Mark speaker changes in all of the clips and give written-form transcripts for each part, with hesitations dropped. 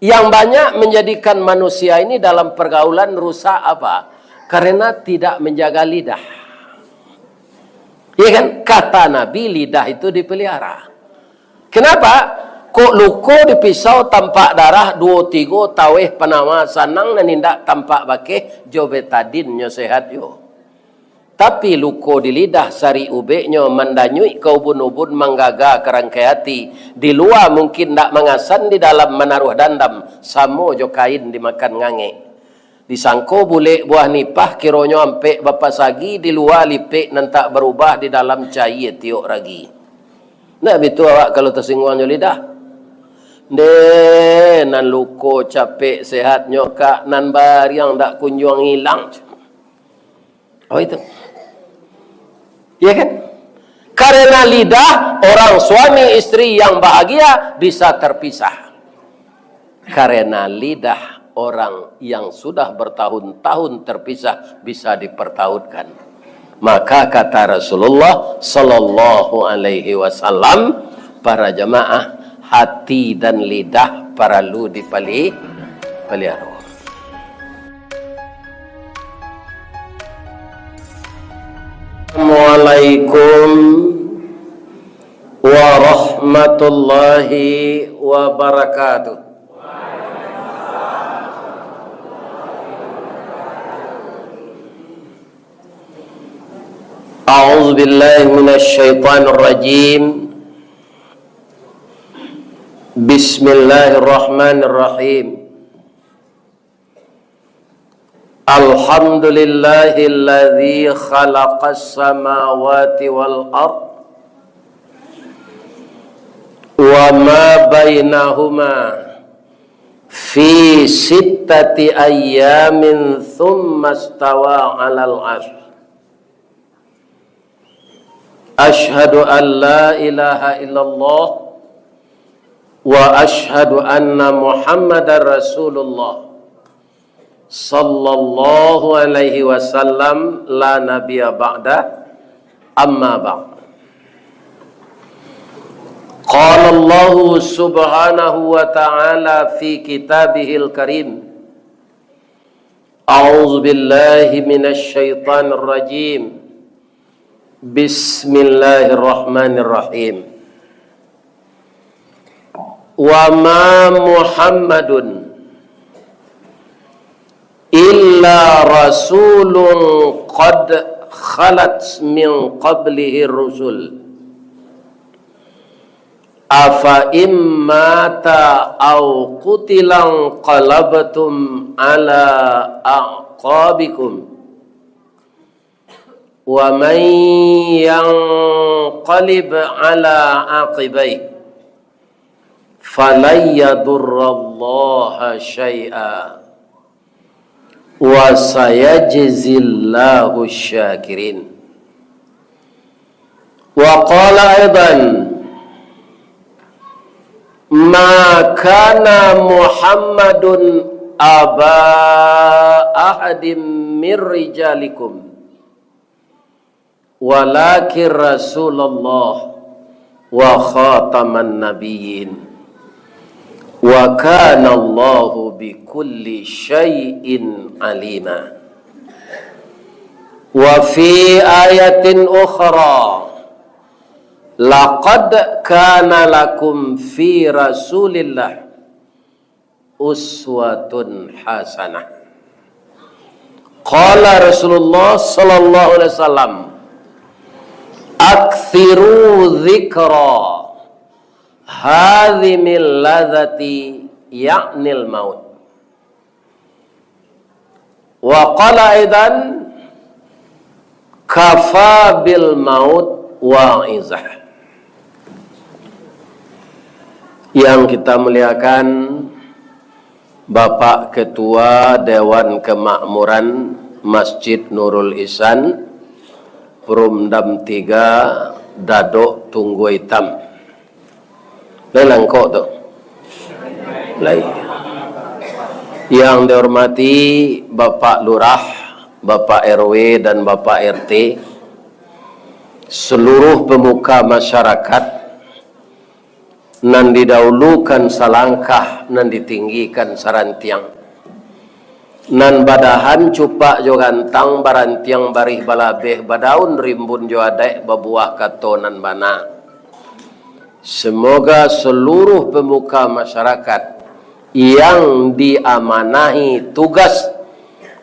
Speaker 1: Yang banyak menjadikan manusia ini dalam pergaulan rusak apa? Karena tidak menjaga lidah. Ya kan? Kata Nabi, lidah itu dipelihara. Kenapa? Kok luko dipisau tampak darah 2-3 taweh penama sanang dan indak tampak bakeh jobetadin nyo sehat yo. Tapi luko di lidah sari ubeknya mandanyui ke ubun-ubun manggaga kerangkai hati. Di luar mungkin tak mengasan, di dalam menaruh dandam. Samo jo kain dimakan ngange. Disangko boleh buah nipah kironyo ampe bapa sagi, di luar lipek nantak berubah, di dalam cair tiok ragi. Nah betul awak kalau tersinggung jo lidah. Nan luko capek sehatnya kak nan bariang dak kunjung hilang. Oh itu. Ya kan? Karena lidah, orang suami istri yang bahagia bisa terpisah. Karena lidah, orang yang sudah bertahun-tahun terpisah bisa dipertautkan. Maka kata Rasulullah sallallahu alaihi wasallam, para jamaah, hati dan lidah perlu dipelihara. Assalamualaikum warahmatullahi wabarakatuh. A'udzu billahi minasy syaithanir rajim. Bismillahirrahmanirrahim. Alhamdulillahilladzi khalaqas samawati wal ard wa ma bainahuma fi sittati ayyamin thumma istawa 'alal 'arsy. Ashhadu an la ilaha illallah wa ashhadu anna Muhammadar Rasulullah sallallahu alaihi wasallam la nabiyya ba'da, amma ba'd. Qala Allah subhanahu wa ta'ala fi kitabihil karim, a'udzu billahi minasy syaithanir rajim, bismillahirrahmanirrahim. Wa ma Muhammadun illa rasulun qad khalat min qablihi rusul afa immata aw qutilan qalabtum ala aqabikum wa man yanqalib ala aqibai falan yadurrallaha syai'a wa sayajzillahu syakirin. Wa qala aidan, ma kana Muhammadun aba ahadim min rijalikum walakin Rasulullah wa khataman nabiyyin wa kana Allahu bi kulli syai'in alima. Wa fi ayatin ukhra, laqad kana lakum fi Rasulillah uswatun hasanah. Qala Rasulullah sallallahu alaihi wasallam, aktsiru dzikra hadhimil ladzati ya'nil maut. Wa qala aidan, kafa bil maut wa'izah. Yang kita muliakan Bapak Ketua Dewan Kemakmuran Masjid Nurul Ihsan Perumdam 3 Dadok Tunggu Hitam. Lelang kok tuh. Yang dihormati Bapak Lurah, Bapak RW dan Bapak RT, seluruh pemuka masyarakat, nan didahulukan salangkah, nan ditinggikan sarantiang. Nan badahan cupak jo gantang barantiang barih balabeh badaun rimbun jo adek babuah katonan bana. Semoga seluruh pemuka masyarakat yang diamanahi tugas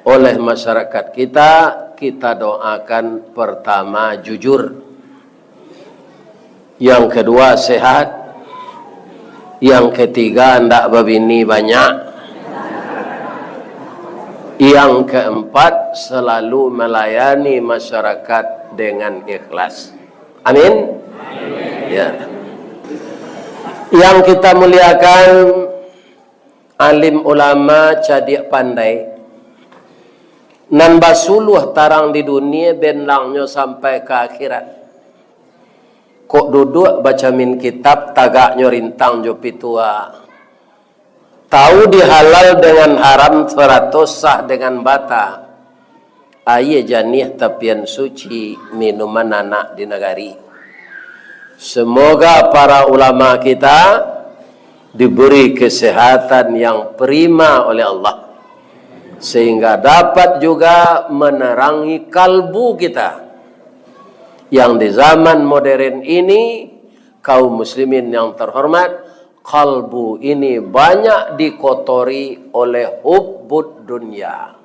Speaker 1: oleh masyarakat kita doakan pertama jujur, yang kedua sehat, yang ketiga ndak babini banyak, yang keempat selalu melayani masyarakat dengan ikhlas. Amin. Ya. Yang kita muliakan, alim ulama cadik pandai, nan basuluh tarang di dunia benlangnya sampai ke akhirat. Kok duduk baca min kitab tagaknya rintang jo pitua. Tahu dihalal dengan haram 100 sah dengan bata. Aye janih tapian suci minuman anak di negari. Semoga para ulama kita diberi kesehatan yang prima oleh Allah, sehingga dapat juga menerangi kalbu kita yang di zaman modern ini, kaum muslimin yang terhormat, kalbu ini banyak dikotori oleh hubbud dunia.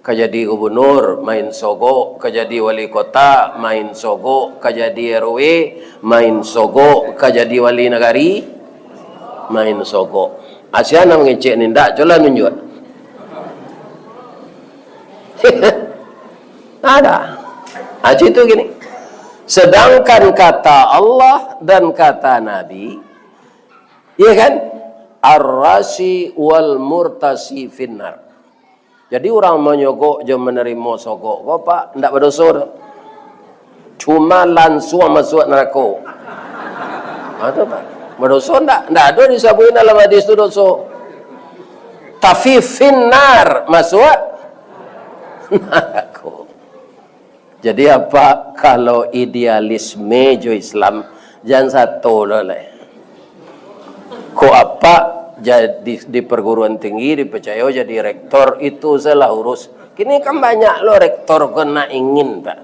Speaker 1: Kajadi gubernur main sogok, kajadi wali kota main sogok, kajadi RW main sogok, kajadi wali negari main sogok. Asyana mengecek ni ndak coba nunjuk. Ada. Aji itu gini. Sedangkan kata Allah dan kata Nabi, iya kan? Ar-rasi wal murtasi finnar. Jadi orang menyogok je menerima sogok. Kau pak, ndak berdosa. Cuma langsung masuk neraka. Ada pak? Berdosa ndak? Ndak ada disabuin dalam hadis itu dosa. Tapi finnar masuk neraka. Jadi apa kalau idealisme jo Islam jangan satu loleh. Kok apa jadi di perguruan tinggi dipercaya jadi rektor itu salah urus. Kini kan banyak lo rektor kena ingin pak,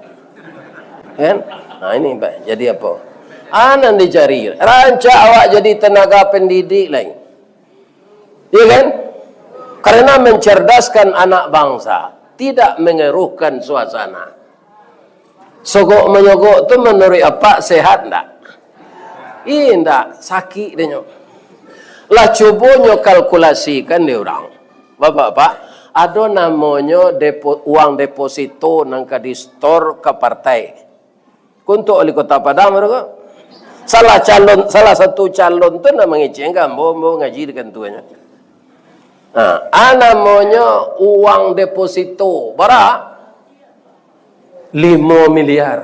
Speaker 1: kan? Nah ini pak. Jadi apa? Anan dicari. Ranca awak jadi tenaga pendidik lain, iya kan? Karena mencerdaskan anak bangsa, tidak mengeruhkan suasana. Sogok menyogok tu menurut apa sehat ndak? Indak sakit dia nyok. Lah cuba nyok kalkulasikan dia orang. Bapak-bapak, ada namanya uang deposito nang di store ke partai. Untuk wali kota Padang mereka. Salah satu calon tu nama ngeceng kan, mau ngaji dengan tuanya. Nah, namanya uang deposito berapa? 5 miliar.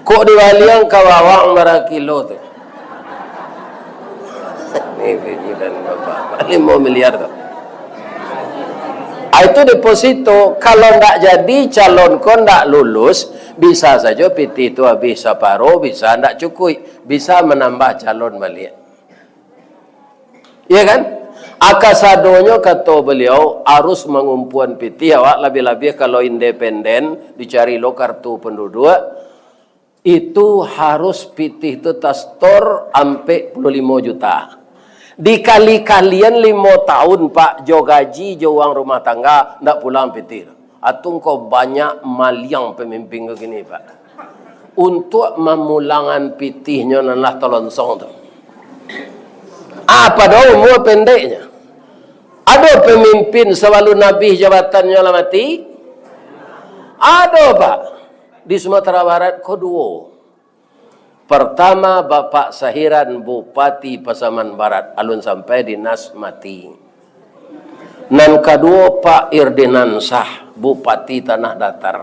Speaker 1: Kok diwaliang kawawang marah kilo tu? Ini pijilan bapak. 5 miliar tu. Itu deposito. Kalau ndak jadi calon kon ndak lulus, bisa saja PT itu habis separuh, bisa ndak cukup, bisa menambah calon balik. Iya kan? Akasadonya kata beliau harus mengumpulan PT awak lebih-lebih kalau independen dicari lo kartu penduduk itu harus PT itu tastor sampai 25 juta. Dikali kalian 5 tahun pak jo gaji jo uang rumah tangga ndak pulang PT. Atau kau banyak maliang pemimpin begini pak. Untuk memulangan PT-nya nanlah tolonsong tu. Apa dong umur pendeknya? Ada pemimpin selalu Nabi jabatannya lah mati? Ada pak. Di Sumatera Barat kedua. Pertama Bapak Sahiran Bupati Pasaman Barat alun sampai dinas mati. Dan kedua Pak Irdinansah Bupati Tanah Datar.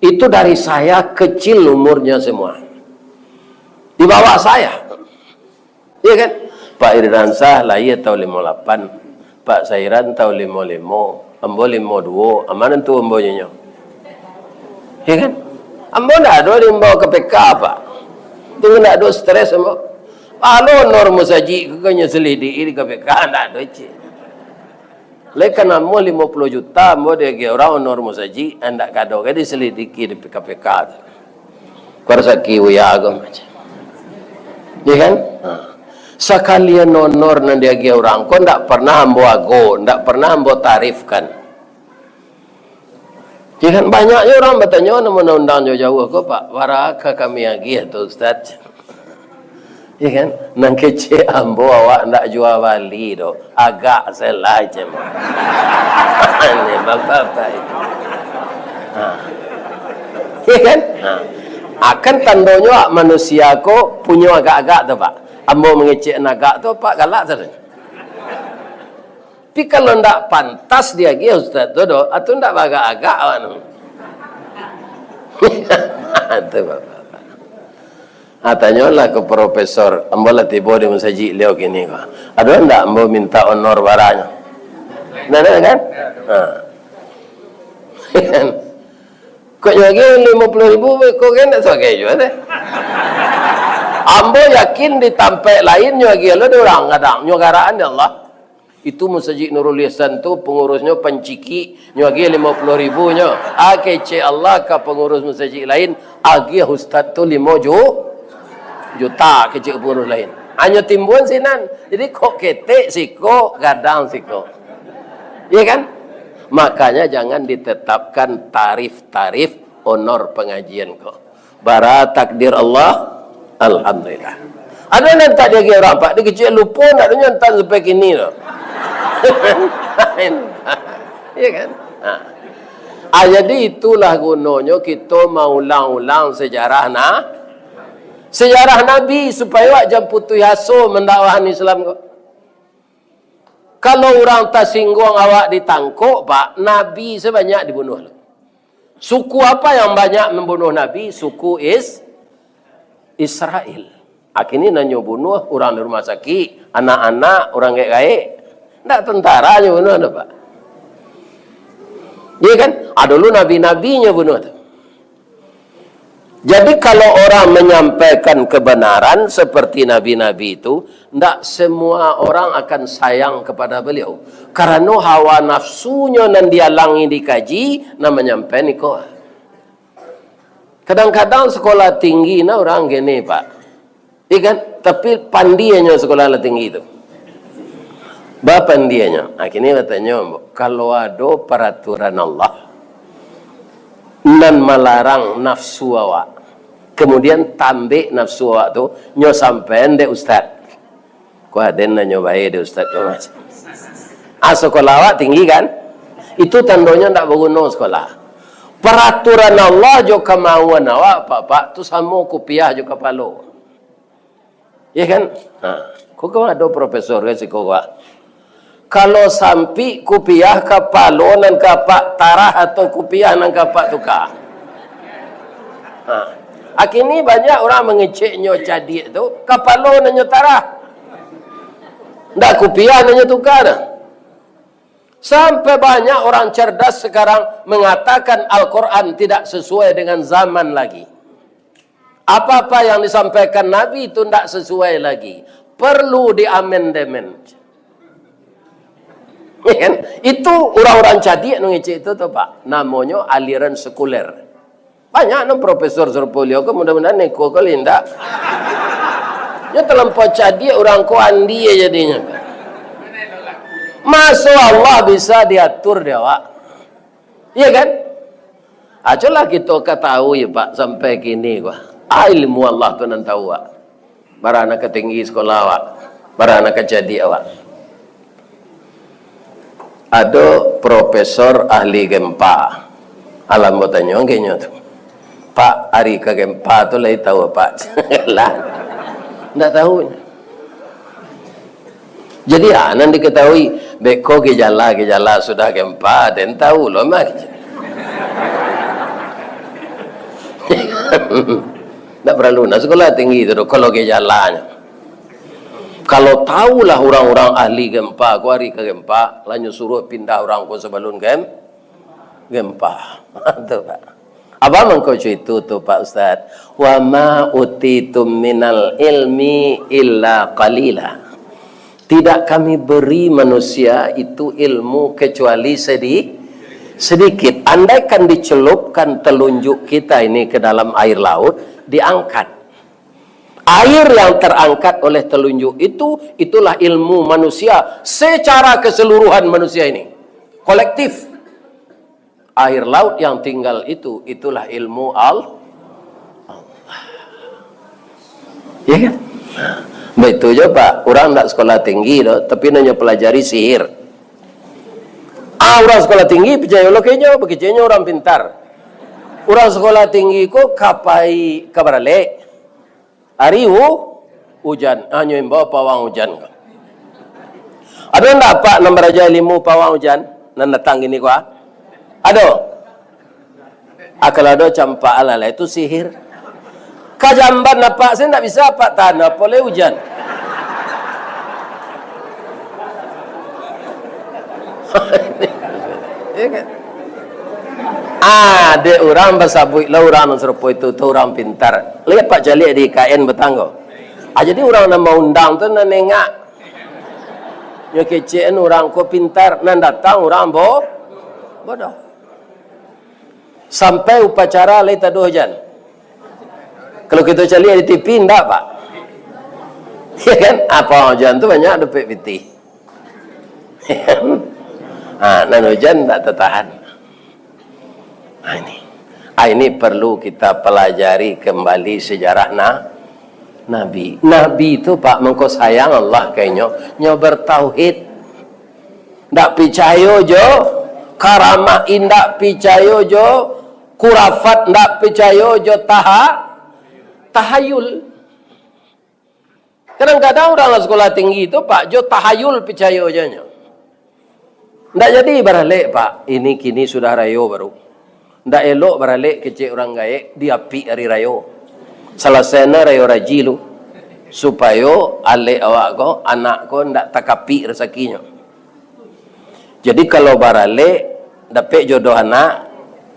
Speaker 1: Itu dari saya kecil umurnya semua. Di bawah saya. Iya kan? Pak Irdinansah lahir tahun 58. Pak Sahiran tahun 55. Ambo 52. Amanan tu ambo nyonya. Iya kan? Ambo ndak ada dimbawa ke PK pak. Itu ndak ada stres ambo. Alo norma saji kanya selidi ini KPK ndak ada cik. Lekan amo 50 juta mo dia ge orang norma saji ndak kado ke diselidiki di KPK. Kursaki uya agam macam. Ya kan? Sekalian honor nan dia ge orang ko ndak pernah ambo ago, ndak pernah ambo tarifkan. Ya kan banyaknya orang bertanya nama undang jauh-jauh ko Pak, waraka kami lagi atau Ustaz. Ya kan? Nang kece ambo awak ndak jual bali do. Agak salah je mah. Ini bapak-bapak itu. Ya kan? Akan tandanya manusia ko punya agak-agak tu Pak. Ambo mengecek agak tu Pak galak saja. Tapi kalau ndak pantas dia gi Ustaz tu do, atau ndak agak-agak awak nu. Itu Bapak. Tanyalah ke profesor, ambo lah tiba di masjid leo kini ko. Ada ndak ambo minta honor baranya? Ndak kan? Kok lagi 50.000 kok kan tak sebagai juga deh. Ambo yakin di tempat lain lagi lo orang kadang nyogaraan Allah. Itu masjid Nurul Ihsan tu pengurusnya penciki lagi 50.000 nya. Kece Allah ke pengurus masjid lain agi ustaz tu 5 juta kecil pengurus lain. Hanya timbun sinan. Jadi kok ketek siko, gadang siko. Iya kan? Makanya jangan ditetapkan tarif-tarif honor pengajian kok. Bara takdir Allah, alhamdulillah. Ada yang tak dia orang Pak, dia kecil lupa nak dia nyantan sampai kini loh. Iya kan? Jadi itulah gunanya kita mau ulang-ulang sejarah sejarah Nabi supaya awak jangan putus asa mendakwahan Islam kok. Kalau orang tersinggung awak ditangkuk Pak, Nabi sebanyak dibunuh. Suku apa yang banyak membunuh Nabi? Suku Israel. Akhirnya nanya bunuh orang di rumah sakit, anak-anak, orang gaik-gaik. Tidak tentara aja bunuh ada Pak. Iya kan? Dulu nabi-nabinya bunuh tu. Jadi kalau orang menyampaikan kebenaran seperti nabi-nabi itu, tidak semua orang akan sayang kepada beliau. Karena hawa nafsunya nan dialangi dikaji, nak menyampaikan itu. Kadang-kadang sekolah tinggi na orang gini Pak. Iya kan? Tapi pandianya sekolah tinggi itu. Bapak pandianya. Akhirnya katanya, kalau ada peraturan Allah, nan melarang nafsu awak, kemudian tambik nafsu awak tu nyo sampean de ustaz ko aden nyo bae de ustaz ko mas sekolah awak tinggi kan, itu tandanya ndak berguna sekolah. Peraturan Allah jo kemauan awak Pak tu sama kopiah jo kepalo. Ya kan? Kok ada profesor ke siko kalau sampai kopiah kepalo nan kapak tarah atau kopiah nan kapak tukar. Akhirnya banyak orang mengeceknya cadik tu kepalo nan tarah. Ndak kopiah nan tukar. Sampai banyak orang cerdas sekarang mengatakan Al-Quran tidak sesuai dengan zaman lagi. Apa-apa yang disampaikan Nabi itu tidak sesuai lagi. Perlu diamandemen. Ya kan? Itu orang-orang cadik ngecek itu tuh Pak. Namanya aliran sekuler. Banyak profesor Surpolio ke mudah-mudahan neko kali ndak. Ya terlampau cadik orang ko andi ya jadinya. Masya Allah bisa diatur dia Pak. Iya kan? Coba kita ketahui Pak sampai kini ilmu Allah tu nan tahu Pak. Barana ketinggi sekolah awak, barana kejadi awak. Ada profesor ahli gempa. Alam bertanya kayaknya tu. Pak hari ke gempa tu lagi tahu Pak. Lah. Enggak tahu. Jadi nanti diketahui beko gejala sudah gempa dan tahu loh mak. Tidak perlu nak sekolah tinggi itu kalau gejalanya. Kalau tahulah orang-orang ahli gempa, ku hari ke gempa, lalu suruh pindah orang ku sebelum gempa. Itu Pak. Apa mengkau itu tu Pak Ustaz? Wa ma utitum minal ilmi illa qalila. Tidak kami beri manusia itu ilmu kecuali sedikit. Andaikan dicelupkan telunjuk kita ini ke dalam air laut, diangkat. Air yang terangkat oleh telunjuk itu, itulah ilmu manusia secara keseluruhan manusia ini. Kolektif. Air laut yang tinggal itu, itulah ilmu Allah. Ya kan? Betul je Pak. Orang tak sekolah tinggi dah, tapi nanya pelajari sihir. Orang sekolah tinggi percaya lo kayaknya, begitunya orang pintar. Orang sekolah tinggi ko kapai kabarale. Hari hujan, hanya bawa pawang hujan. Ada ndak Pak nombor aja ilmu pawang hujan? Nan datang gini ko? Ada. Akal ada campak alala itu sihir. Kajamban apa? Saya tak bisa Pak tanah boleh hujan. Ada orang bersabui lah orang serupa itu tu orang pintar. Lihat Pak Jali di KN Betanggo. Jadi orang nama undang tu nak nengak. Yang kecil orang ko pintar, nan datang orang bodoh. Sampai upacara lai tak ada hujan. Kalau kita cari di TV enggak Pak. Ya kan? Apa hujan tu banyak dapat piti. Nan hujan tak tertahan. Ini perlu kita pelajari kembali sejarah Nabi. Nabi itu Pak mengko sayang Allah kayaknya nyo bertauhid. Ndak percaya jo karamah indak percaya jo kurafat ndak percaya jo tahayul. Kadang-kadang orang sekolah tinggi itu Pak jo tahayul percaya aja. Ndak jadi baralik Pak. Ini kini sudah rayo baru. Ndak elok baralik kecil orang gaek diapi hari rayo. Salah sena rayo rajilu supaya alik awak ko anak ko ndak takapi rezekinya. Jadi kalau baralik dapat jodoh anak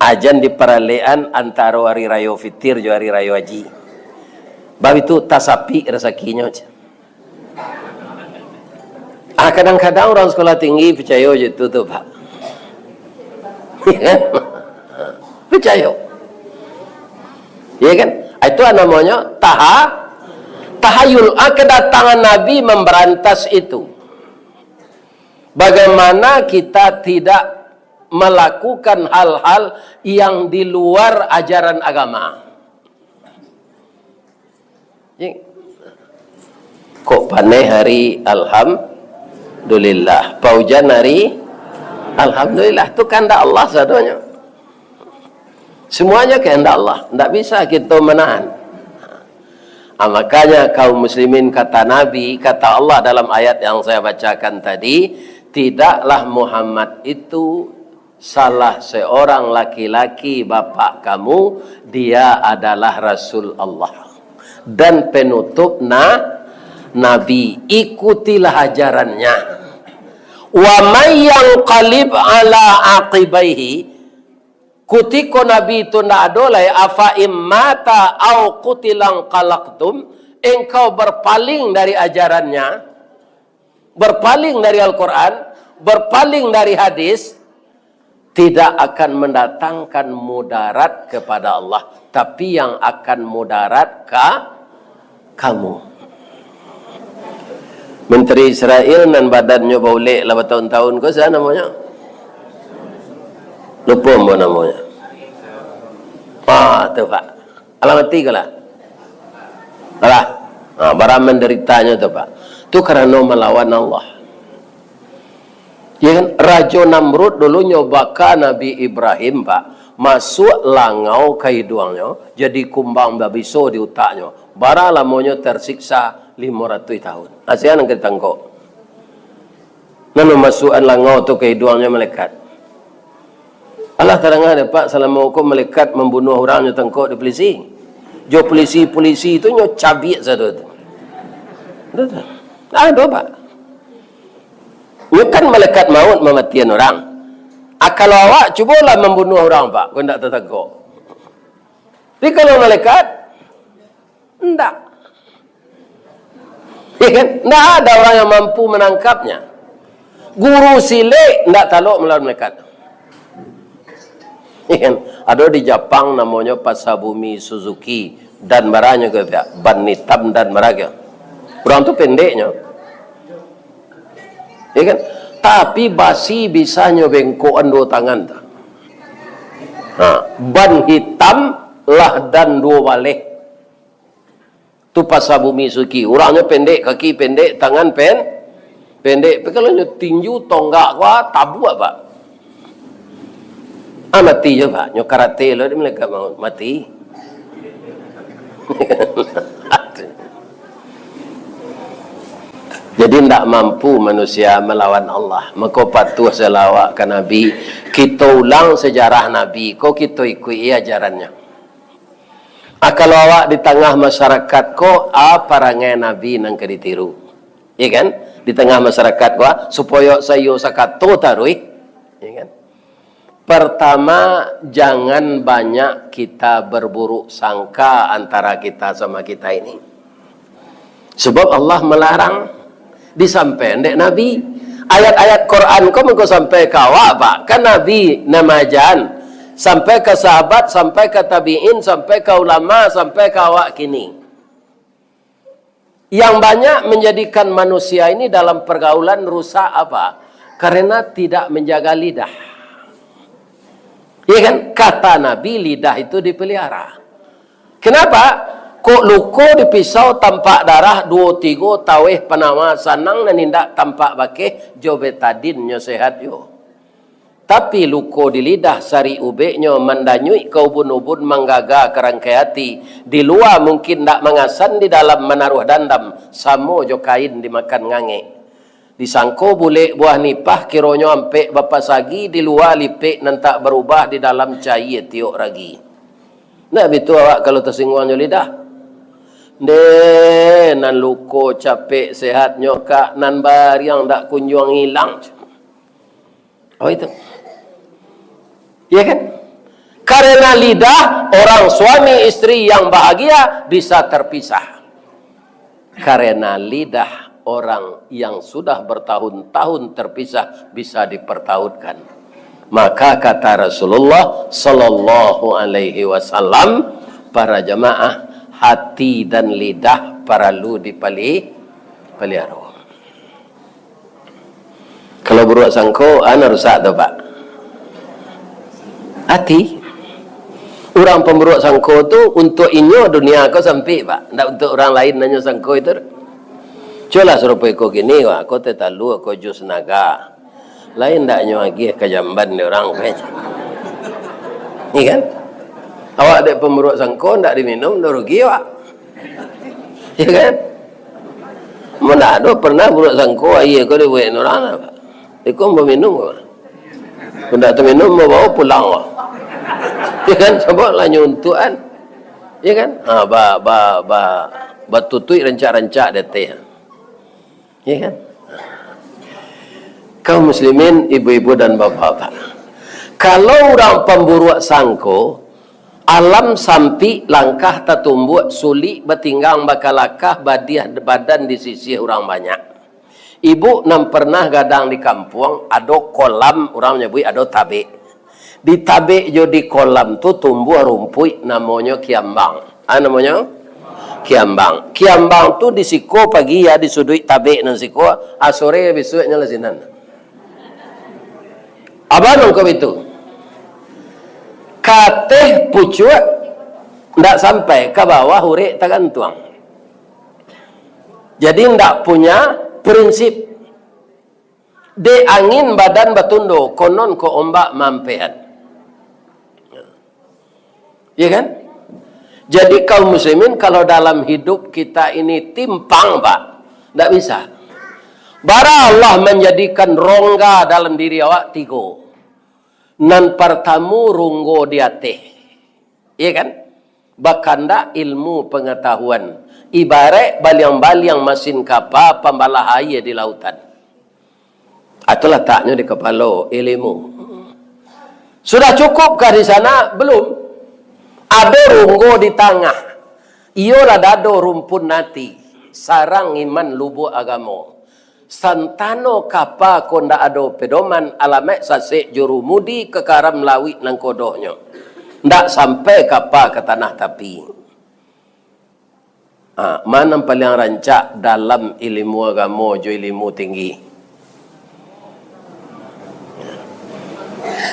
Speaker 1: ajan di peralian antara hari raya fitir jo hari raya haji. Bab itu tasapi rezekinya. Kadang-kadang orang sekolah tinggi percaya je tu Pak. Percaya. Ya kan? Itu namanya tahayul. Kedatangan Nabi memberantas itu. Bagaimana kita tidak melakukan hal-hal yang di luar ajaran agama. Kok panai hari alhamdulillah, paujan hari alhamdulillah, itu kehendak Allah sadonya. Semuanya kehendak Allah, tidak bisa kita menahan. Makanya kaum muslimin kata Nabi, kata Allah dalam ayat yang saya bacakan tadi, tidaklah Muhammad itu salah seorang laki-laki bapak kamu, dia adalah Rasul Allah dan penutup Nabi. Ikutilah ajarannya. Wa may yanqalib ala aqibaihi, kutiko Nabi itu ndak adolai afa immata au qutilang qalaqtum, engkau berpaling dari ajarannya, berpaling dari Al-Quran, berpaling dari hadis, tidak akan mendatangkan mudarat kepada Allah, tapi yang akan mudarat kamu. Menteri Israel dan badannya baulek lah bertahun-tahun ke sana namanya. Lupa apa namanya. Tu Pak. Alamat 3 lah. Alah. Barang menderitanya tu Pak. Itu karena melawan Allah. Ya kan? Raja Namrud dulu nyobaka Nabi Ibrahim Pak, masuk langau ke hidungnya, jadi kumbang babiso di utaknya. Bara lamonyo tersiksa 500 tahun. Asian yang kita tangkok. Nanu masukan langau tu ke hidungnya malaikat. Allah terang ada Pak, selama hukum malaikat membunuh orangnya tangkok di polisi. Jo polisi itu nyo cabik satu tu. Ada Pak. Bukan malaikat maut mematikan orang. Kalau awak cubalah membunuh orang Pak, kau tak tertegak. Tapi kalau malaikat, enggak. Ya kan? Enggak ada orang yang mampu menangkapnya. Guru silik enggak taluk melawan malaikat. Ya kan? Ada di Jepang namanya Pasabumi Suzuki dan marahnya ke ban hitam dan marahnya. Orang tu pendeknya. Ya kan? Tapi basi bisa nyobengkoan dua tangan. Nah, ban hitam lah dan dua balik. Tu Pasabumi Suzuki. Orangnya pendek, kaki pendek, tangan pendek. Tapi kalau tinju tonggak kuah tabu apa? Mati je pak. Nyo karate lo dia mereka mau mati. Jadi tidak mampu manusia melawan Allah. Maka patuh selawat ke Nabi. Kita ulang sejarah Nabi. Kau kita ikuti ajarannya. Kalau awak di tengah masyarakat ko parangai Nabi nang ke ditiru. Ya kan? Di tengah masyarakat ko supaya sayo sakato tarui. Ya kan? Pertama, jangan banyak kita berburuk sangka antara kita sama kita ini. Sebab Allah melarang disampaikan dek Nabi. Ayat-ayat Quran kau mau sampai ke awak pak. Kan Nabi namajan. Sampai ke sahabat, sampai ke tabi'in, sampai ke ulama, sampai ke awak kini. Yang banyak menjadikan manusia ini dalam pergaulan rusak apa? Karena tidak menjaga lidah. Ya kan? Kata Nabi, lidah itu dipelihara. Kenapa? Kok luko dipisau tampak darah 2-3 taweh penama sanang dan tidak tampak bakeh jobetadin nyo sehat yo. Tapi luko di lidah sari ubeknya mandanyui ke ubun-ubun manggaga kerangkai hati. Di luar mungkin tak mengasan, di dalam menaruh dandam. Samo jo kain dimakan ngange. Disangko boleh buah nipah kironyo ampe bapa sagi, di luar lipek nantak berubah, di dalam cair tiok ragi. Nah betul awak kalau tersinggung lidah. Nan luko capek sehatnya kak nan bariang dak kunjung hilang. Oh itu. Ya kan? Karena lidah orang suami istri yang bahagia bisa terpisah. Karena lidah orang yang sudah bertahun-tahun terpisah bisa dipertautkan. Maka kata Rasulullah sallallahu alaihi wasallam, para jamaah, hati dan lidah perlu dipelihara. Kalau buruk sangko, ana rusak tu pak. Hati. Orang pemburuk sangko tu untuk inyo dunia kau sampai pak. Tak untuk orang lain nanya sangko itu. Coba serupa kau gini wah, kau tetalu kau jus naga. Lain tak nyo lagi kejamban ni orang kayaknya. Ni kan? Awak ada pemburuk sangko tak diminum, dah rugi awak. Ya kan? Mana ada pernah buruk sangko ayah kau dia buat orang apa? Ikut mau minum apa? Kau tak terminum mau bawa pulang wah. Ya kan? Sebab lah nyuntuan. Ya kan? Batutui rancak-rancak deteh. Ya kan? Kaum muslimin, ibu-ibu dan bapak-bapak. Kalau orang pemburuk sangko, alam sampi langkah tertumbuh sulit bertinggang bakalakah badiah badan di sisi orang banyak. Ibu nam pernah gadang di kampung, ada kolam, orang nyebut ada tabe. Di tabe jo di kolam tu tumbuh rumput namanya kiambang. Namanya kiambang. Kiambang tu di siko pagi ya di sudut tabe nan siko, sore besoknya lesinan. Abang kau itu. Kateh pucuak ndak sampai ke bawah hurek tergantung. Jadi ndak punya prinsip. De angin badan batundo, konon ko ombak mampean. Ya kan? Jadi kaum muslimin kalau dalam hidup kita ini timpang pak, ndak bisa. Bara Allah menjadikan rongga dalam diri awak 3. Nan pertamu runggo di hati. Iya kan? Bakanda ilmu pengetahuan. Ibarat baliang-baliang mesin kapal pembalah air di lautan. Atau letaknya di kepala ilmu. Sudah cukupkah di sana? Belum. Ada runggo di tengah. Iolah dado rumpun nati. Sarang iman lubu agamo. Santano kapa konda ado pedoman alamek sasek jurumudi kekaram lawi nang kodohnya. Ndak sampai kapa ke tanah tapi. Mana paling rancak dalam ilmu agamo jo ilmu tinggi.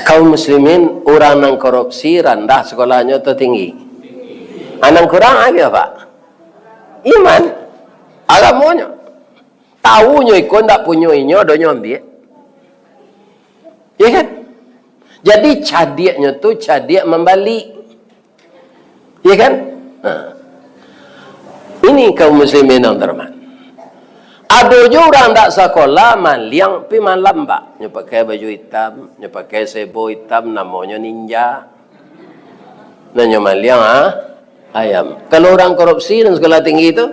Speaker 1: Kaum muslimin orang nang korupsi rendah sekolahnya tu tinggi. Anang kurang lagi apa? Iman agamonya. Tahunya ikon tak punya inyo donya ambil. Ya kan? Jadi cadiaknya tu cadiak membalik. Ya kan? Ini kaum muslimin yang terhormat. Ada juga orang tak sekolah maliang pi malam pak. Nya pakai baju hitam, nya pakai sebo hitam namanya ninja. Nanya maliang ayam. Kalau orang korupsi dan sekolah tinggi itu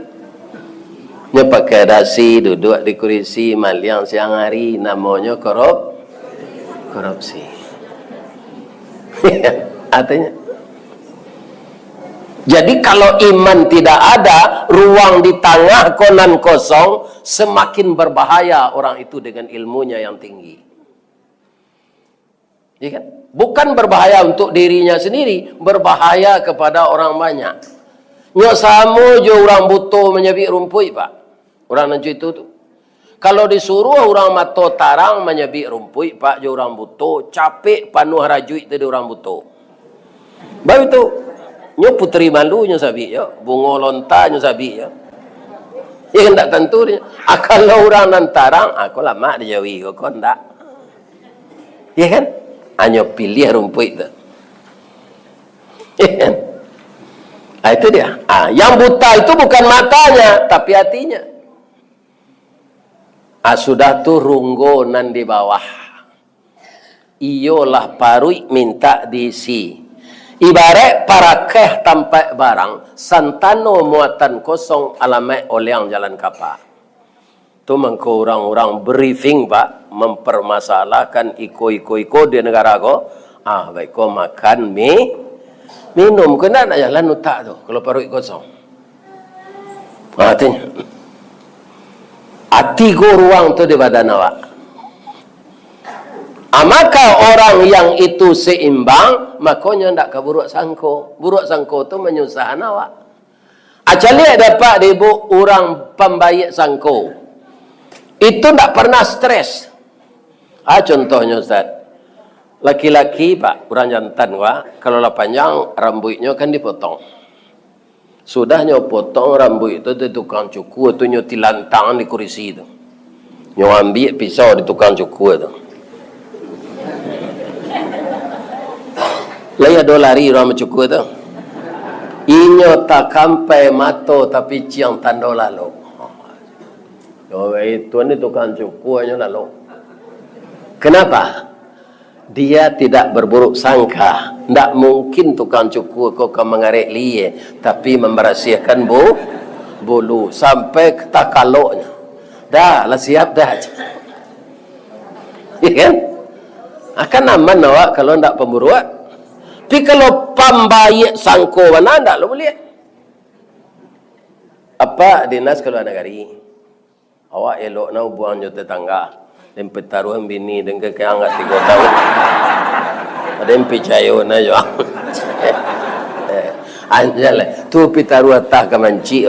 Speaker 1: nya pakai dasi duduk di kursi maliang siang hari namanya korupsi. Artinya jadi kalau iman tidak ada, ruang di tengah konan kosong, semakin berbahaya orang itu dengan ilmunya yang tinggi. Ya kan? Bukan berbahaya untuk dirinya sendiri, berbahaya kepada orang banyak. Nyo samo jo orang butuh menyabik rumput, Pak. Orang nanti itu tu. Kalau disuruh orang mato tarang menyabik rumput, Pak, jo orang butuh, capek panuh rajuit tadi orang butuh. Baru itu nyo putri malu nyo sabi yo, bungo lonta nyo sabi yo. Ya kan tak tentu dia. Kalau orang nantarang, aku lama dia jawi kok ndak. Ya kan? Hanya pilih rumput itu. Ya kan? Itu dia. Yang buta itu bukan matanya, tapi hatinya. Sudah tu runggo nan di bawah. Iyolah parui minta diisi. Ibarat parakeh tampak barang, santano muatan kosong alamek oleh yang jalan kapal. Itu mengko orang-orang briefing pak, mempermasalahkan iko di negara ko. Baik ko makan minum, kena nak jalan utak tu, kalau perut kosong. Artinya, hati ko ruang tu di badan awak. Maka orang yang itu seimbang, makanya tidak ke buruk sangko. Buruk sangko itu menyusahkan awak. Acalik dapat ibu orang pembaik sangko. Itu tidak pernah stres. Contohnya Ustaz. Laki-laki pak, orang jantan kalau lah panjang, rambutnya kan dipotong. Sudahnya potong rambut itu di tukang cukur, itu nyuti lantang di kursi itu. Nyo ambil pisau di tukang cukur itu. Laya dolari orang mencukur tu. Inyo tak kampai mato tapi ciang tando lalu. Itu ni tukang cukurnya lalu. Kenapa? Dia tidak berburuk sangka. Tak mungkin tukang cukur kau akan mengarik liye, tapi memberasiakan bulu sampai ke takaloknya. Dah lah siap dah. Ya kan? Akan aman awak kalau tak pemburuan. Tapi kalau pembaik sangko mana tak lo boleh. Apa dinas keluar negeri? Awak elok nak buang jo tetangga. Dan petaruhan bini dan kekang 3 tahun. Ada yang percaya na jo. Anjal tu petaruh tah kemanci.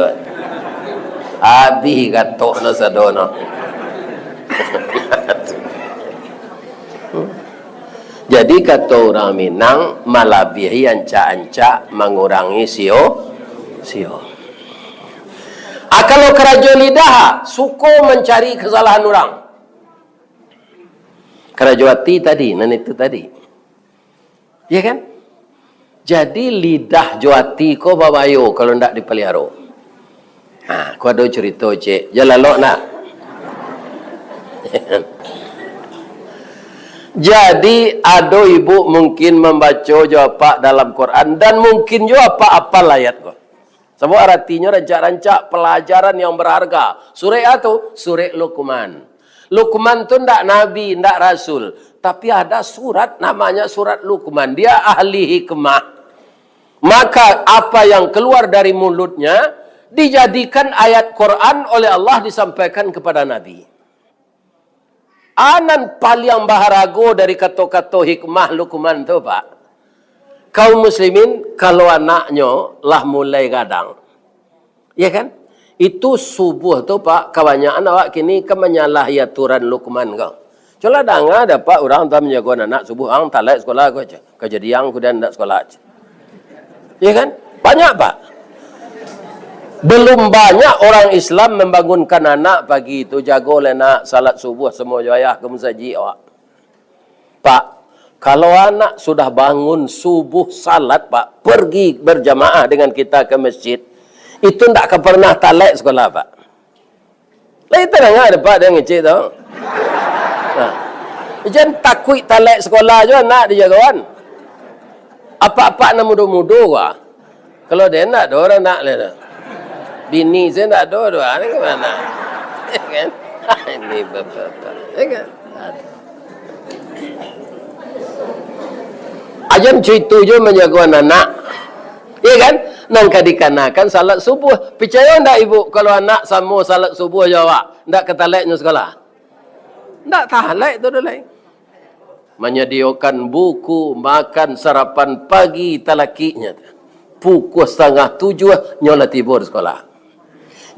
Speaker 1: Abi gatok na sadono. Jadi kata orang Minang, malabihi anca-anca mengurangi sio. Kalau kerajo lidah, suko mencari kesalahan orang. Kerajo hati tadi, nan itu tadi. Ya kan? Jadi lidah joati ko babayo kalau ndak dipelihara. Ku ada cerita cik, jalalok nak. Jadi ada ibu mungkin membaca jawab dalam Quran dan mungkin juga apa ayat kok. Sebab artinya rancak-rancak pelajaran yang berharga. Surah itu surah Luqman. Luqman itu tidak nabi, tidak rasul, tapi ada surat namanya surat Luqman. Dia ahli hikmah. Maka apa yang keluar dari mulutnya dijadikan ayat Quran oleh Allah disampaikan kepada Nabi. Anan paling baharago dari kata-kata hikmah Luqman tu Pak. Kaum muslimin kalau anaknya lah mulai gadang. Ya kan? Itu subuh tu Pak, kebanyakan awak kini kan menyalahi aturan Luqman kau. Coba dengar dapat orang tak menjaga anak subuh, ang tak lek sekolah kau aja. Kejadian kemudian tak sekolah aja. Ya kan? Banyak Pak. Belum banyak orang Islam membangunkan anak pagi itu, jago lenak salat subuh semua ayah ke masjid awak. Pak, kalau anak sudah bangun subuh salat Pak, pergi berjamaah dengan kita ke masjid, itu tak pernah talek sekolah Pak. Lah itu dengar ada Pak dia ngecek tu. Nah, jangan takut talek sekolah je nak dia kawan. Apa-apa nak muda-muda gua. Kalau dia nak, dia orang nak le. Bini saya tak ada doa ni ke mana? Kan? Ini bapak. Kan? Ajan cerita je menjaga anak. Ya kan? Nangka dikanakan salat subuh. Percaya tak ibu kalau anak sama salat subuh jawab, tak ketaleknya sekolah? Tak talek tu dulu. Menyediakan buku, makan sarapan pagi talakinya. Pukul 6:30 nyola tidur sekolah.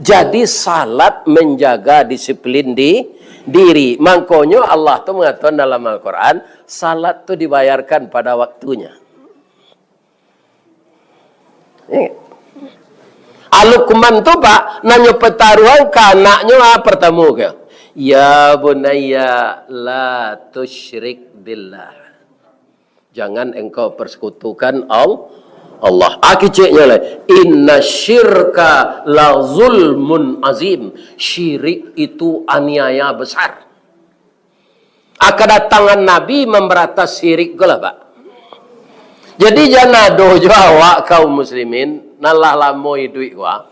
Speaker 1: Jadi salat menjaga disiplin di diri. Makanya Allah tu mengatakan dalam Al-Quran, salat tu dibayarkan pada waktunya. Al-Luqman tu Pak, nanya pertaruhan ke anaknya pertama ke. Ya bunayya la tusyrik billah. Jangan engkau persekutukan Allah. Akiceknya lah. Inna syirka la zulmun azim. Syirik itu aniaya besar. Kedatangan Nabi memberatas syirik ke lah Pak. Jadi jangan doh awak kaum muslimin. Nalah lamo hidup gua.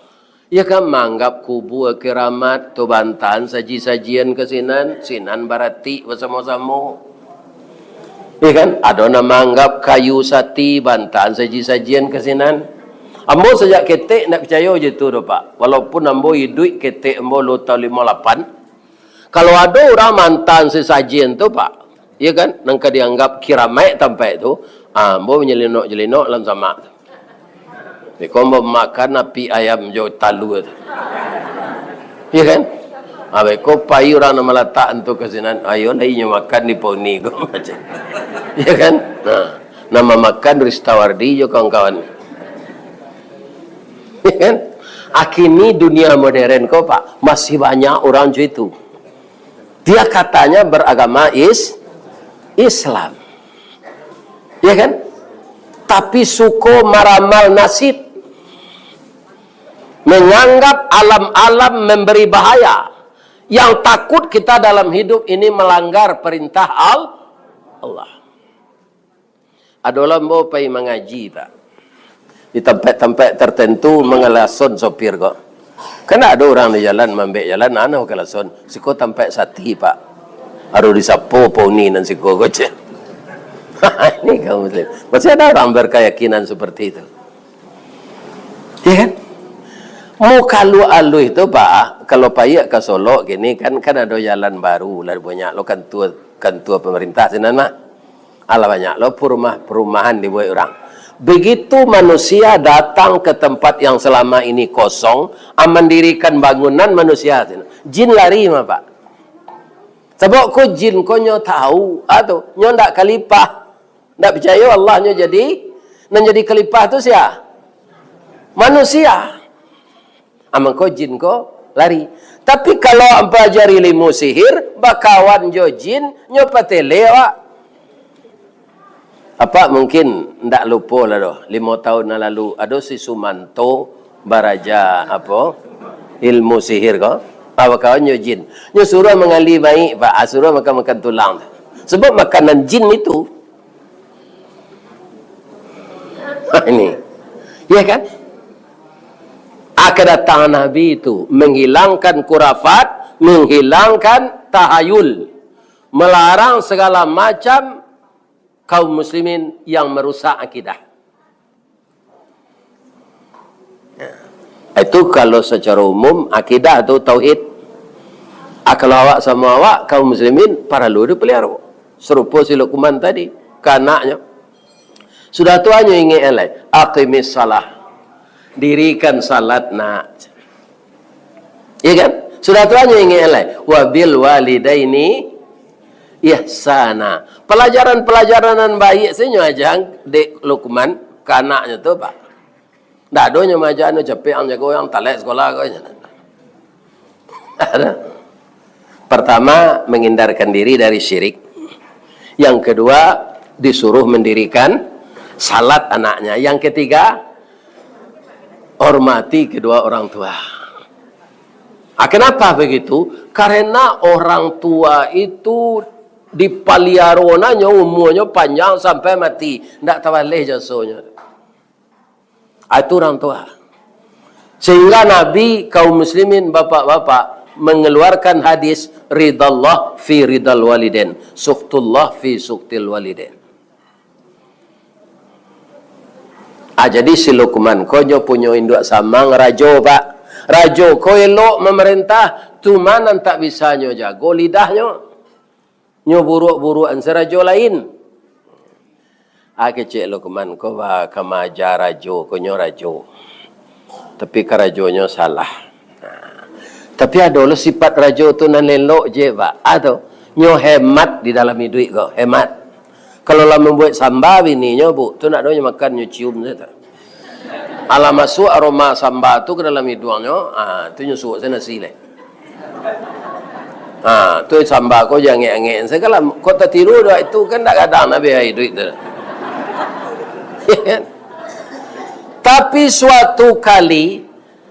Speaker 1: Ya kan menganggap kubu keramat tu bantan saji-sajian ke sinan barati bersama-sama. Ya kan? Ada orang menganggap kayu sati bantan saji-sajian ke sinan. Ambo sejak ketek nak percaya je tu dah Pak. Walaupun ambo hidup ketek ambo lu tahun 58. Kalau ada orang mantan sesajian tu Pak. Ya kan? Nangka dianggap kiramat sampai tu. Ambo menyelinok-jelinok dalam sama. Kau mau makan api ayam jauh talu tu. Ya kan? Kau payu orang nama letak untuk kesinan. Ayo lainnya makan di poni kau macam. Ya kan? Nah, nama makan Ristawardi jo kawan-kawan. Ya kan? Akini dunia modern kau Pak masih banyak orang macam itu. Dia katanya beragama Islam. Ya kan? Tapi suko meramal nasib. Menganggap alam-alam memberi bahaya. Yang takut kita dalam hidup ini melanggar perintah Allah. Ada orang bawa pergi mengaji Pak. Di tempat-tempat tertentu mengelason sopir kok. Kena ada orang di jalan, mambek jalan, anak kelason. Siko tempat sati Pak. Harus disapu poni dan siko gocek. Ini kaum muslim. Masih ada orang berkeyakinan seperti itu. Ya kan? Mau kalau alu itu Pak, kalau payak ke Solo gini kan ada jalan baru lah banyak lo kan tua pemerintah sinan mah. Ala banyak lo perumahan dibuat orang. Begitu manusia datang ke tempat yang selama ini kosong, mendirikan bangunan manusia, jin lari mah Pak. Sebab ko jin ko nyo tahu atau nyo ndak kalipah. Ndak percaya Allah nyo jadi kalipah tu sia. Manusia. Amang ko jin ko lari. Tapi kalau empelajari ilmu sihir, bakawan jo jin nyo patele awak. Apa mungkin ndak lupa lah doh 5 tahun yang lalu ada si Sumanto baraja apa ilmu sihir ko. Apa kawan nyo jin. Nyo suruh mengali baik Pak, suruh makan tulang. Sebab makanan jin itu. Ini. Ya kan? Kedatangan Nabi itu menghilangkan kurafat, menghilangkan tahayul, melarang segala macam kaum muslimin yang merusak akidah. Itu kalau secara umum akidah atau tauhid. Kalau awak sama awak kaum muslimin perlu dipelihara. Serupa si Luqman tadi, ke anaknya. Sudah tuanya ingin elai, aqimis salah. Dirikan salat nak. Ya kan? Sudah tuanya ingin elai, wabil walidaini ihsana. Pelajaran-pelajaran baik senyum ajang dek Luqman ke anaknya tu pak. Dah donya majak anu capek ang jago yang talek sekolah kau. Ada. Pertama, menghindarkan diri dari syirik. Yang kedua, disuruh mendirikan salat anaknya. Yang ketiga, hormati kedua orang tua. Kenapa begitu? Karena orang tua itu dipaliaronanya umurnya panjang sampai mati. Tidak tawalih jasanya. Itu orang tua. Sehingga Nabi kaum muslimin bapak-bapak mengeluarkan hadis ridallah fi ridal waliden, suktullah fi suktil waliden. Jadi si Luqman konyo punya induk samang rajo pak. Rajo ko elok memerintah tu mana tak bisa nyo jago lidahnya. Nyo buruk-burukan serajo lain. Kecik Luqman ko ba kamaja rajo konyo rajo. Tapi karajonyo salah. Tapi ada lo sifat rajo tu nan lelok je pak. Atau nyo hemat di dalam duit kau, hemat. Kalau lah membuat sambal bininya bu, tu nak doanya makan nyo cium saja. Alah masuk aroma sambal tu ke dalam hidungnya, tu nyo suuk sana sile. Tu sambal kau jangan ngek-ngek. Segala kau tak tiru dah itu kan tak kadang nabi hai duit tu. Tapi suatu kali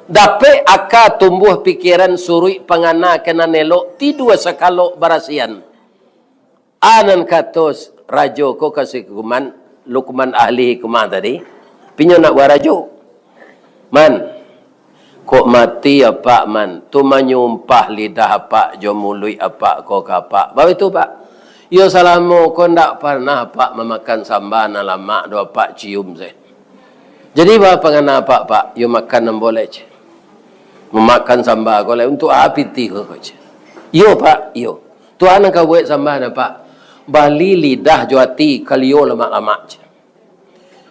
Speaker 1: dapat akak tumbuh pikiran surui pangana kena nelok ti dua sekalok barasian. Anan katos rajo ko kasih kuman Luqman ahli kuman tadi. Pinyo nak buat rajo. Man, kok mati apa man? Tu menyumpah lidah apa jo mului apa ko kapak. Bawa itu pak. Yo salamu ko ndak pernah pak memakan sambal lama dua pak cium saya. Jadi apa pangana pak? Yo makan boleh je. Memakan sambal kau lah untuk api tiga kau je. Yo pak, yo. Tuhan engkau buat sambal na pak. Bali lidah juati kalio lemak-lemak je.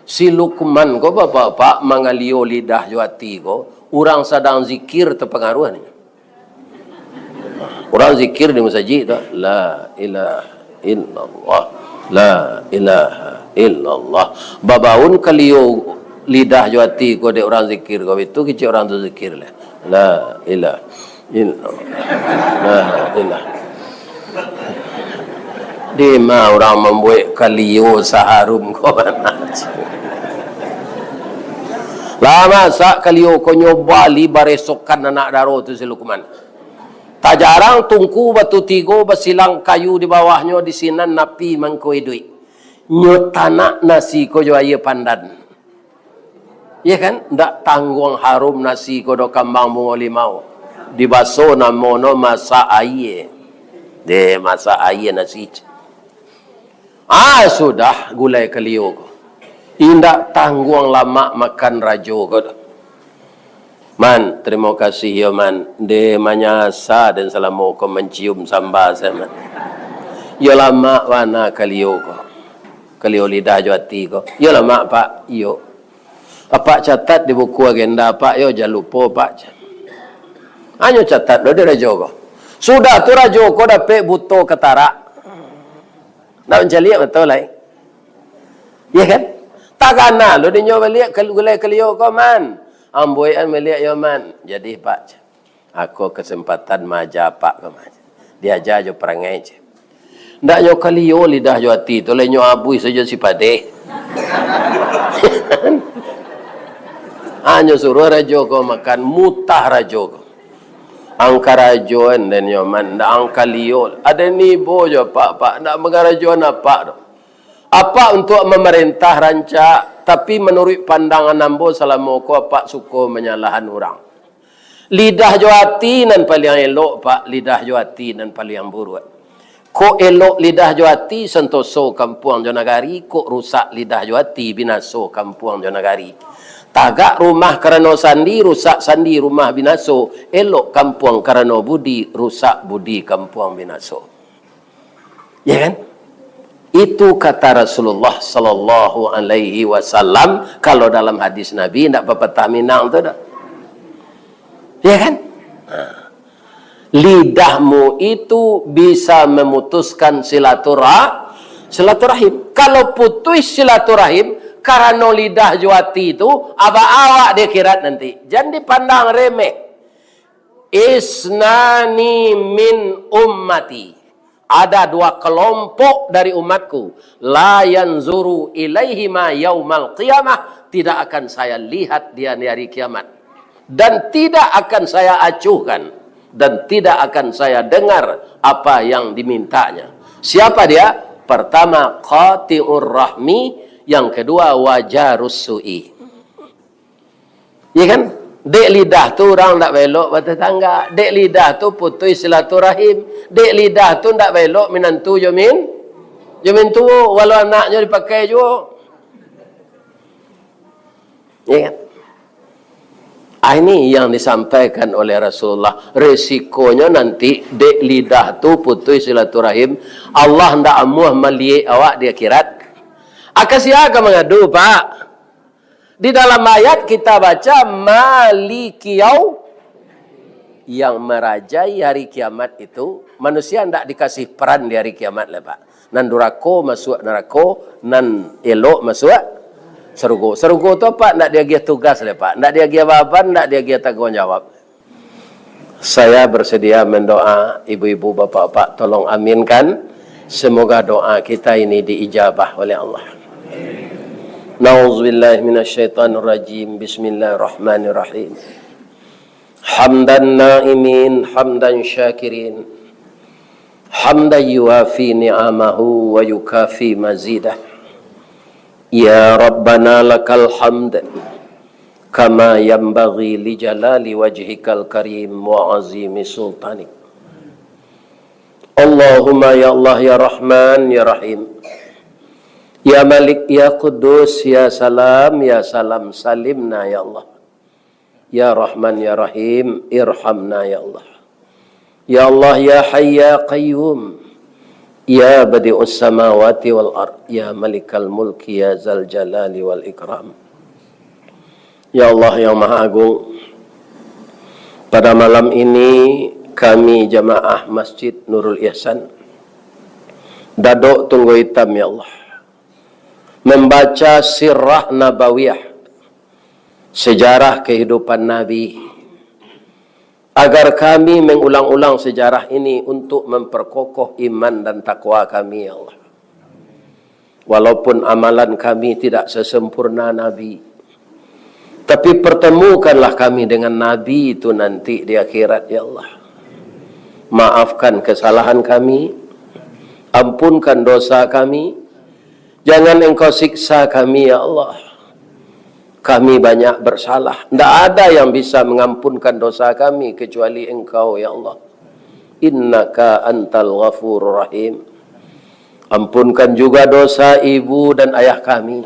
Speaker 1: Si Luqman kau bapak mangalio lidah juati kau. Orang sedang zikir terpengaruh ni. Orang zikir di masjid tu. La ilaha illallah. La ilaha illallah. Babaun kalio lidah juati kau de orang zikir kau itu kecil orang tu zikir lah. La ilaha illallah. La ilaha. Di mana orang membuat kalio saharum kau mana? Lama sak kalio kau nyoba li baresokan anak daro tu si Luqman. Tak jarang tungku batu tigo basilang kayu di bawahnya di sinan napi mangkoi duit. Nyotana nasi kau jo aye pandan. Ya kan? Ndak tanggung harum nasi kodo kambang bungo limau. Di baso namono masa aye. De masa aye nasi. Sudah gulai kalio ko. Indak tanggung lama makan rajo ko. Man, terima kasih ya man. De manyasa dan selama ko mencium sambal saya man. Yo lama wana kalio ko. Kalio lidah jati ko. Yo lama pak, yo. Apa catat di buku agenda pak yo jangan lupa pak. Hanya catat do dia rajo ko. Sudah tu rajo ko dapat buto ketara. Nak mencari betul lah. Ya kan? Tak kena lo dia nyoba lihat gulai kelio ko man. Amboyan melihat yo man. Jadi pak, aku kesempatan maja pak ko man. Dia aja jo perangai je. Ndak nyo kelio lidah jo hati tu le nyo abui saja si pade. Hanya suruh rajo ko makan mutah rajo ko. Angka rajo dan nyoman ndak angka liol. Ada ni bojo pak ndak mengarajo apa do. Apa untuk memerintah rancak tapi menurut pandangan nambo selama ko apa suko menyalahan orang. Lidah joati nan paling elok pak, lidah joati nan paling buruk. Ko elok lidah joati sentoso kampung Jonagari, ko rusak lidah joati binaso kampung Jonagari. Tagak rumah kerana sandi, rusak sandi rumah binaso. Elok kampuang kerana budi, rusak budi kampuang binaso. Ya kan? Itu kata Rasulullah sallallahu alaihi wasallam. Kalau dalam hadis Nabi ndak pepatah Minang tu dah. Ya kan? Lidahmu itu bisa memutuskan silaturahim. Kalau putus silaturahim karena lidah juati itu, awak dia kirat nanti. Jangan dipandang remeh. Isnani min ummati. Ada dua kelompok dari umatku. La yanzuru ilaihima yaumal qiyamah. Tidak akan saya lihat dia di hari kiamat. Dan tidak akan saya acuhkan. Dan tidak akan saya dengar apa yang dimintanya. Siapa dia? Pertama, qati'ur rahmi. Yang kedua, wajarus su'i. Ya kan? Dek lidah tu orang tak belok bertetangga. Dek lidah tu putus silaturahim. Dek lidah tu tak belok menantu jamin tu. Walau anaknya dipakai juga. Ya kan? Ini yang disampaikan oleh Rasulullah. Resikonya nanti dek lidah tu putus silaturahim. Allah hendak amuh melihat awak di akhirat. Siapa mengadu, Pak? Di dalam ayat kita baca Malikiyau, yang merajai hari kiamat itu. Manusia tidak dikasih peran di hari kiamat lah, Pak. Nan durako masuk neraka, nan elok masuk surga. Surga tu apa? Tidak dia gia tugas lah, Pak. Tidak dia gia beban, tidak dia gia tanggungjawab. Saya bersedia mendoa ibu-ibu, bapak-bapak, tolong aminkan. Semoga doa kita ini diijabah oleh Allah. Na'udzubillahi minasyaitonir rajim. Bismillahirrahmanirrahim. Hamdan na'imin, hamdan syakirin. Hamdan yuafi ni'amahu wa yukafi mazidah. Ya Rabbana lakal hamd kama yanbaghi li jalali wajhikal karim wa azimi sultanik. Allahumma ya Allah ya Rahman ya Rahim. Ya Malik, ya Kudus, ya Salam salimna ya Allah. Ya Rahman, ya Rahim, irhamna ya Allah. Ya Allah, ya Hayy, ya Qayyum. Ya Badi'us samawati wal ard. Ya Malikal mulki, ya Zal jalali wal ikram. Ya Allah yang Maha Agung. Pada malam ini kami jamaah Masjid Nurul Ihsan Dadok Tunggu Hitam ya Allah, membaca sirah nabawiyah, sejarah kehidupan Nabi, agar kami mengulang-ulang sejarah ini untuk memperkokoh iman dan takwa kami ya Allah. Walaupun amalan kami tidak sesempurna Nabi, tapi pertemukanlah kami dengan Nabi itu nanti di akhirat ya Allah. Maafkan kesalahan kami, ampunkan dosa kami. Jangan engkau siksa kami ya Allah. Kami banyak bersalah. Tidak ada yang bisa mengampunkan dosa kami kecuali engkau ya Allah. Innaka antal ghafurur rahim. Ampunkan juga dosa ibu dan ayah kami.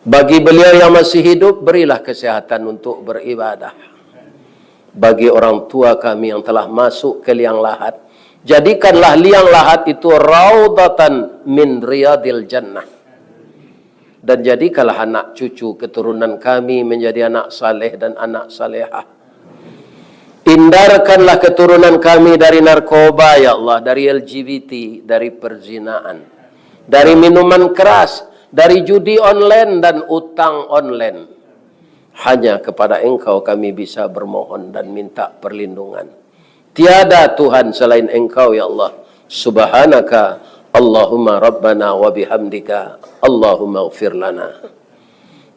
Speaker 1: Bagi beliau yang masih hidup, berilah kesehatan untuk beribadah. Bagi orang tua kami yang telah masuk ke liang lahat, jadikanlah liang lahat itu raudatan min riyadil jannah. Dan jadikanlah anak cucu keturunan kami menjadi anak saleh dan anak salehah. Hindarkanlah keturunan kami dari narkoba ya Allah, dari LGBT, dari perzinaan, dari minuman keras, dari judi online dan utang online. Hanya kepada engkau kami bisa bermohon dan minta perlindungan. Tiada Tuhan selain engkau ya Allah. Subhanaka Allahumma Rabbana wa bihamdika Allahumma ighfir lana.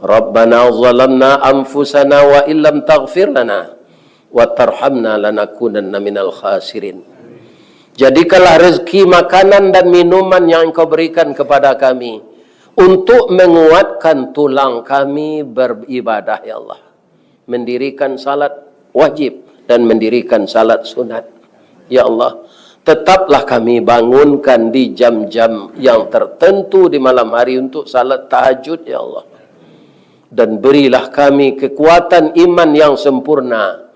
Speaker 1: Rabbana zalamna anfusana wa illam taghfir lana wa tarhamna lanakunanna minal khasirin. Jadikanlah rezeki makanan dan minuman yang engkau berikan kepada kami untuk menguatkan tulang kami beribadah ya Allah. Mendirikan salat wajib dan mendirikan salat sunat. Ya Allah, tetaplah kami bangunkan di jam-jam yang tertentu di malam hari untuk salat tahajud ya Allah. dan berilah kami kekuatan iman yang sempurna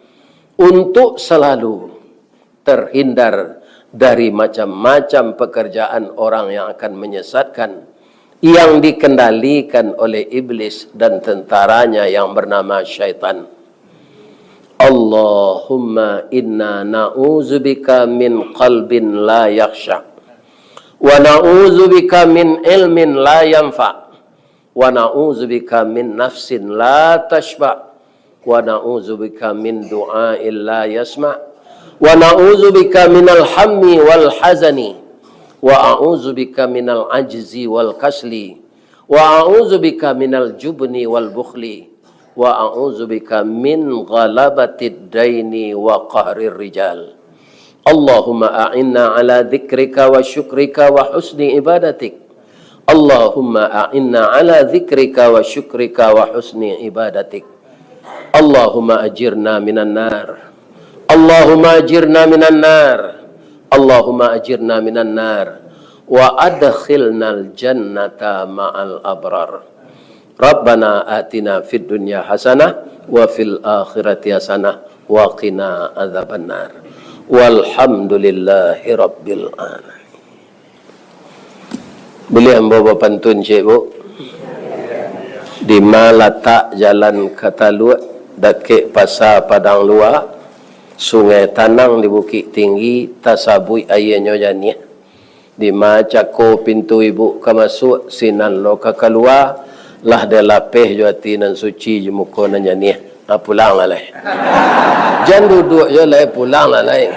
Speaker 1: untuk selalu terhindar dari macam-macam pekerjaan orang yang akan menyesatkan, yang dikendalikan oleh iblis dan tentaranya yang bernama syaitan. Allahumma inna na'udzubika min qalbin la yakhsha, wa na'udzubika min ilmin la yanfa', wa na'udzubika min nafsin la tashba', wa na'udzubika min du'ain la yasma', wa na'udzubika minal hammi wal hazani, wa a'udzubika minal ajzi wal kasli, wa a'udzubika minal jubni wal bukhli, wa a'udzubika min ghalabatid daini wa qahrir rijal. Allahumma a'inna ala dzikrika wa syukrika wa husni ibadatik. Allahumma a'inna ala dzikrika wa syukrika wa husni ibadatik. Allahumma ajirna minan nar. Allahumma ajirna minan nar. Allahumma ajirna minan nar. Wa adkhilnal jannata ma'al abrar. Rabbana atina fid dunya hasanah wa fil akhirati hasanah wa qina adzabannar. Walhamdulillahi rabbil alamin. Boleh bawa pantun cik bu? Di Malata jalan Kataluat, dakik pasar Padang Luar, Sungai Tanang di Bukit Tinggi, tasabui ayahnya jani. Di Macako pintu ibu ke masuk, sinan lo ke keluar, lah dia lapih juati nan suci jemuko nan jani. Pulang lah lai. Jangan duduk je lai, pulang lah lai.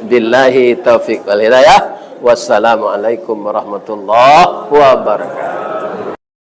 Speaker 1: Billahi taufiq wal hidayah. Wassalamualaikum warahmatullahi wabarakatuh.